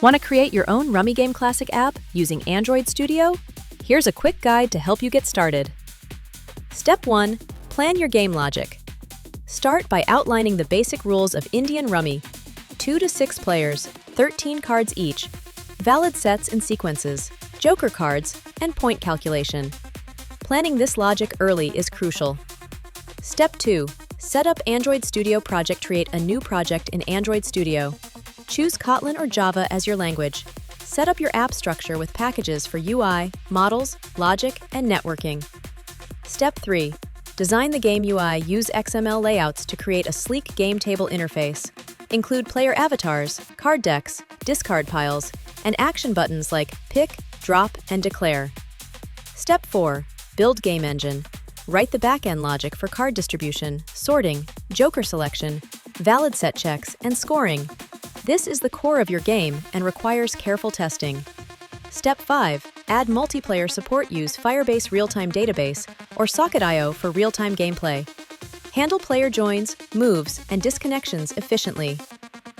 Want to create your own Rummy Game Classic app using Android Studio? Here's a quick guide to help you get started. Step 1. Plan your game logic. Start by outlining the basic rules of Indian Rummy. 2 to 6 players, 13 cards each, valid sets and sequences, joker cards, and point calculation. Planning this logic early is crucial. Step 2. Set up Android Studio project. Create a new project in Android Studio. Choose Kotlin or Java as your language. Set up your app structure with packages for UI, models, logic, and networking. Step 3. Design the game UI. Use XML layouts to create a sleek game table interface. Include player avatars, card decks, discard piles, and action buttons like pick, drop, and declare. Step 4. Build game engine. Write the backend logic for card distribution, sorting, joker selection, valid set checks, and scoring. This is the core of your game and requires careful testing. Step 5. Add multiplayer support. Use Firebase real-time database or Socket.io for real-time gameplay. Handle player joins, moves, and disconnections efficiently.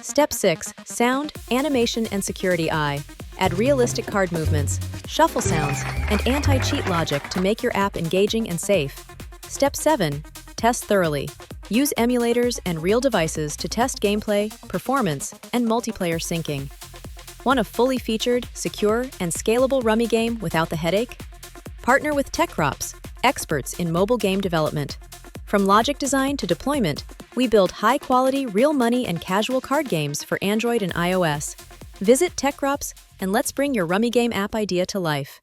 Step 6. Sound, animation, and security. Add realistic card movements, shuffle sounds, and anti-cheat logic to make your app engaging and safe. Step 7. Test thoroughly. Use emulators and real devices to test gameplay, performance, and multiplayer syncing. Want a fully featured, secure, and scalable Rummy game without the headache? Partner with TechGropse, experts in mobile game development. From logic design to deployment, we build high-quality, real money, and casual card games for Android and iOS. Visit TechGropse and let's bring your Rummy Game app idea to life.